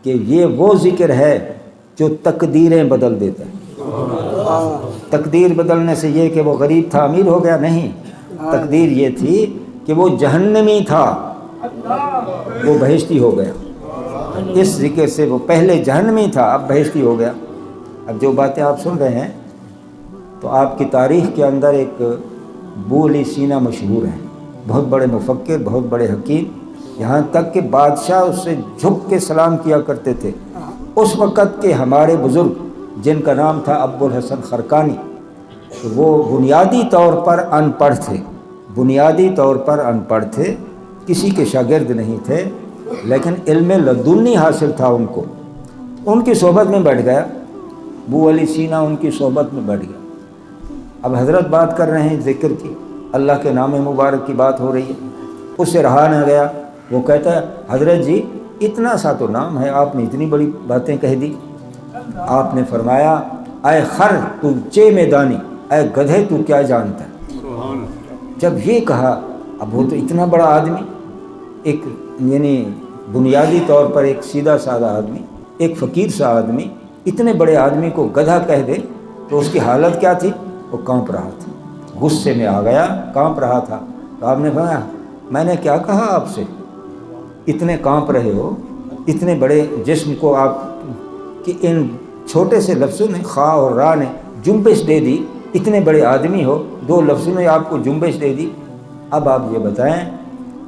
کہ یہ وہ ذکر ہے جو تقدیریں بدل دیتا ہے۔ تقدیر بدلنے سے یہ کہ وہ غریب تھا امیر ہو گیا نہیں، تقدیر یہ تھی کہ وہ جہنمی تھا وہ بہشتی ہو گیا۔ اس ذکر سے وہ پہلے جہنمی تھا اب بہشتی ہو گیا۔ اب جو باتیں آپ سن رہے ہیں تو آپ کی تاریخ کے اندر ایک ابو علی سینا مشہور ہیں، بہت بڑے مفکر، بہت بڑے حکیم، یہاں تک کہ بادشاہ اس سے جھک کے سلام کیا کرتے تھے۔ اس وقت کے ہمارے بزرگ جن کا نام تھا ابو الحسن خرقانی، وہ بنیادی طور پر ان پڑھ تھے، بنیادی طور پر ان پڑھ تھے، کسی کے شاگرد نہیں تھے، لیکن علم لدنی حاصل تھا ان کو۔ ان کی صحبت میں بیٹھ گیا، ابو علی سینا ان کی صحبت میں بیٹھ گیا۔ اب حضرت بات کر رہے ہیں ذکر کی، اللہ کے نام مبارک کی بات ہو رہی ہے، اس سے رہا نہ گیا۔ وہ کہتا ہے حضرت جی اتنا سا تو نام ہے، آپ نے اتنی بڑی باتیں کہہ دی۔ آپ نے فرمایا اے خر تو چے میدانی، اے گدھے تو کیا جانتا ہے۔ جب یہ کہا، اب وہ تو اتنا بڑا آدمی، ایک یعنی بنیادی طور پر ایک سیدھا سادہ آدمی، ایک فقیر سا آدمی اتنے بڑے آدمی کو گدھا کہہ دے تو اس کی حالت کیا تھی؟ وہ کانپ رہا تھا، غصے میں آ گیا، کانپ رہا تھا۔ تو آپ نے فرمایا میں نے کیا کہا آپ سے، اتنے کانپ رہے ہو، اتنے بڑے جسم کو آپ کہ ان چھوٹے سے لفظوں نے خا اور را نے جنبش دے دی، اتنے بڑے آدمی ہو، دو لفظوں نے آپ کو جنبش دے دی۔ اب آپ یہ بتائیں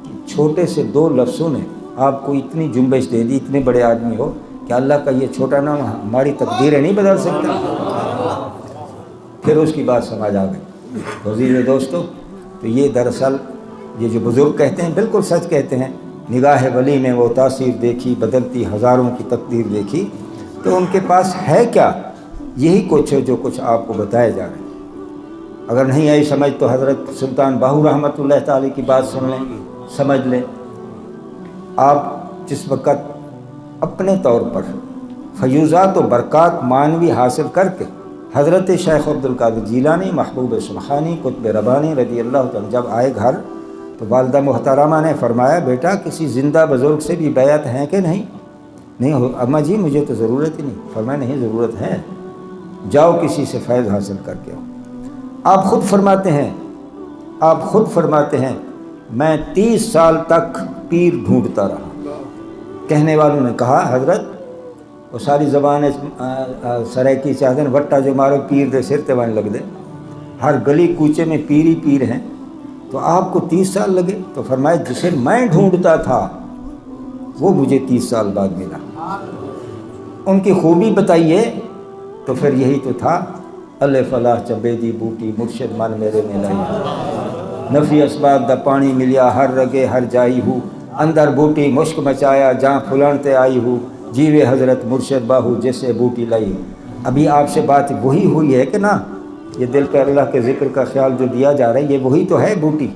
کہ چھوٹے سے دو لفظوں نے آپ کو اتنی جنبش دے دی، اتنے بڑے آدمی ہو، کہ اللہ کا یہ چھوٹا نام ہماری تقدیریں نہیں بدل سکتا؟ پھر اس کی بات سمجھ آ گئی۔ عزیز دوستو، تو یہ دراصل یہ جو بزرگ کہتے ہیں بالکل سچ کہتے ہیں، نگاہ ولی میں وہ تاثیر دیکھی، بدلتی ہزاروں کی تقدیر دیکھی۔ تو ان کے پاس ہے کیا؟ یہی کچھ ہے جو کچھ آپ کو بتایا جا رہا ہے۔ اگر نہیں آئی سمجھ تو حضرت سلطان باہو رحمۃ اللہ تعالی کی بات سن لیں، سمجھ لیں۔ آپ جس وقت اپنے طور پر فیوزات و برکات معنوی حاصل کر کے حضرت شیخ عبد القادر جیلانی، محبوب سبحانی، قطب ربانی رضی اللہ تعالیٰ جب آئے گھر تو والدہ محترمہ نے فرمایا بیٹا کسی زندہ بزرگ سے بھی بیعت ہیں کہ نہیں؟ نہیں اماں جی مجھے تو ضرورت ہی نہیں۔ فرمایا نہیں ضرورت ہے، جاؤ کسی سے فیض حاصل کر کے آؤ۔ آپ خود فرماتے ہیں میں 30 سال تک پیر ڈھونڈتا رہا۔ کہنے والوں نے کہا حضرت وہ ساری زبانیں سرائکی چاہدن وٹا جو مارو پیر دے سر تے وان لگ دے، ہر گلی کوچے میں پیر ہی پیر ہیں، تو آپ کو 30 سال لگے؟ تو فرمایا جسے میں ڈھونڈتا تھا وہ مجھے 30 سال بعد ملا۔ ان کی خوبی بتائیے تو پھر یہی تو تھا، اللہ فلاح چبے دی بوٹی مرشد من میرے میں لائی، نفی اسباب دا پانی ملیا ہر رگے ہر جائی ہو، اندر بوٹی مشک مچایا جہاں پھلانتے آئی ہو، جیوے حضرت مرشد باہو جیسے بوٹی لائی۔ ابھی آپ سے بات وہی ہوئی ہے کہ نا؟ یہ دل پہ اللہ کے ذکر کا خیال جو دیا جا رہا ہے یہ وہی تو ہے بوٹی۔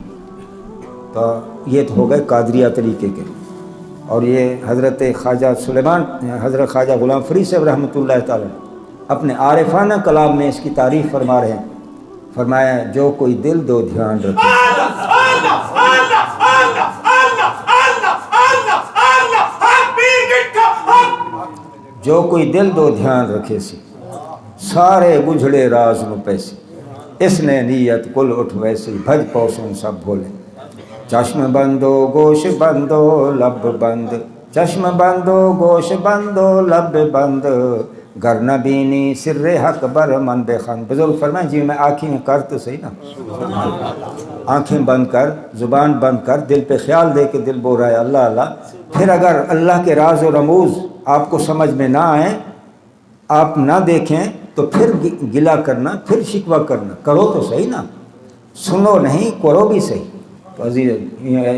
تو یہ تو ہو گئے قادریہ طریقے کے، اور یہ حضرت خواجہ سلیمان، حضرت خواجہ غلام فرید صاحب رحمۃ اللہ تعالی اپنے عارفانہ کلام میں اس کی تعریف فرما رہے ہیں۔ فرمایا جو کوئی دل دو دھیان رکھے، جو کوئی دل دو دھیان رکھے سی سارے گجھڑے راز نو پیسی، اس نے نیت کل اٹھ ویسی بھج پوسن سب بھولے، چشم بندو گوش بندو لب بند، چشم بندو گوش بندو لب بند، گر نہ بینی سر حق بر من بے خان۔ بزرگ فرمائیں جی میں آنکھیں کر تو صحیح نا، آنکھیں بند کر، زبان بند کر، دل پہ خیال دے کے دل بول رہا ہے اللہ اللہ۔ پھر اگر اللہ کے راز و رموز آپ کو سمجھ میں نہ آئیں، آپ نہ دیکھیں تو پھر گلا کرنا، پھر شکوہ کرنا، کرو تو صحیح نا، سنو نہیں کرو بھی صحیح۔ تو عزیز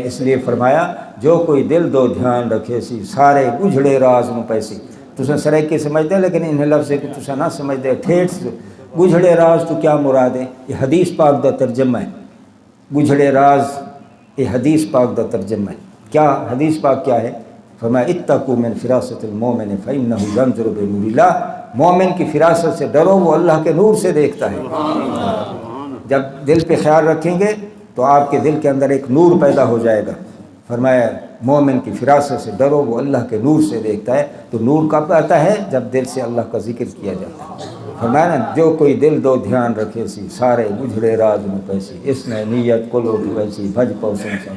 اس لیے فرمایا جو کوئی دل دو دھیان رکھے سی سارے گجھڑے راز نو پیسی۔ تسا سرائکی سمجھتے لیکن انہیں لفظ ہے کہ تسا نہ سمجھتے، ٹھیٹھ گجھڑے راز تو کیا مراد ہے؟ یہ حدیث پاک دا ترجمہ ہے، گجھڑے راز یہ حدیث پاک دا ترجمہ ہے۔ کیا حدیث پاک کیا ہے؟ فرمایا اتقوا من فراست المومن فانہ ینظر بنور اللہ، مومن کی فراست سے ڈرو، وہ اللہ کے نور سے دیکھتا ہے۔ جب دل پہ خیال رکھیں گے تو آپ کے دل کے اندر ایک نور پیدا ہو جائے گا۔ فرمایا مومن کی فراست سے ڈرو، وہ اللہ کے نور سے دیکھتا ہے۔ تو نور کب آتا ہے؟ جب دل سے اللہ کا ذکر کیا جاتا ہے۔ فرمایا نا، جو کوئی دل دو دھیان رکھے سی، سارے گجھڑے راز میں پیسی، اس نے نیت کو لوٹ ویسی، بھج پوسن سے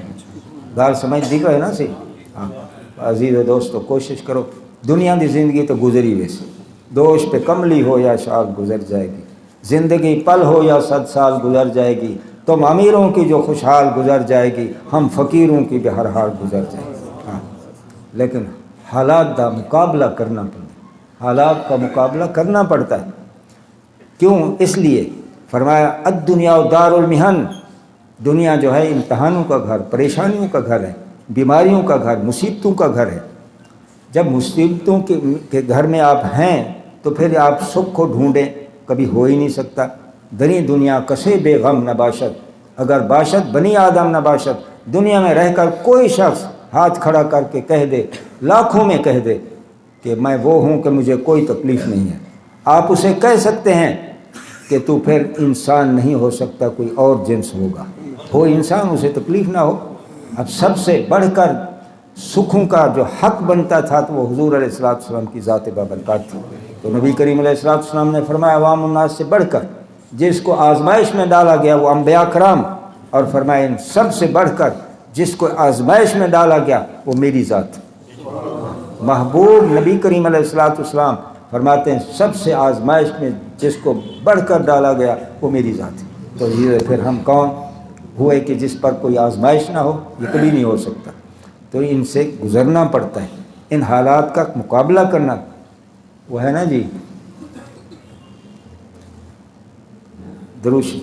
گال سمجھ دی ہے نا سی۔ ہاں عزیز و دوستو، کوشش کرو، دنیا دی زندگی تو گزری ویسی، دوش پہ کملی ہو یا شال گزر جائے گی، زندگی پل ہو یا 100 سال گزر جائے گی، تم امیروں کی جو خوشحال گزر جائے گی، ہم فقیروں کی بھی ہر حال گزر جائے گی۔ ہاں لیکن حالات کا مقابلہ کرنا پڑتا، حالات کا مقابلہ کرنا پڑتا ہے۔ کیوں؟ اس لیے فرمایا الدنیا دار المحن، دنیا جو ہے امتحانوں کا گھر، پریشانیوں کا گھر ہے، بیماریوں کا گھر، مصیبتوں کا گھر ہے۔ جب مصیبتوں کے گھر میں آپ ہیں تو پھر آپ سکھ کو ڈھونڈیں، کبھی ہو ہی نہیں سکتا۔ دنی دنیا کسے بے غم نہ باشد، اگر باشد بنی آدم نہ باشد، دنیا میں رہ کر کوئی شخص ہاتھ کھڑا کر کے کہہ دے، لاکھوں میں کہہ دے کہ میں وہ ہوں کہ مجھے کوئی تکلیف نہیں ہے، آپ اسے کہہ سکتے ہیں کہ تو پھر انسان نہیں ہو سکتا، کوئی اور جنس ہوگا، ہو انسان، اسے تکلیف نہ ہو۔ اب سب سے بڑھ کر سکھوں کا جو حق بنتا تھا تو وہ حضور علیہ السلام کی ذات بابرکات تھی۔ تو نبی کریم علیہ السلام نے فرمایا عوام الناس سے بڑھ کر جس کو آزمائش میں ڈالا گیا وہ انبیاء کرام، اور فرمایا ان سب سے بڑھ کر جس کو آزمائش میں ڈالا گیا وہ میری ذات۔ محبوب نبی کریم علیہ السلام فرماتے ہیں سب سے آزمائش میں جس کو بڑھ کر ڈالا گیا وہ میری ذات ہے۔ تو یہ پھر ہم کون ہوئے کہ جس پر کوئی آزمائش نہ ہو؟ یہ کبھی نہیں ہو سکتا۔ تو ان سے گزرنا پڑتا ہے، ان حالات کا مقابلہ کرنا، وہ ہے نا جی دروش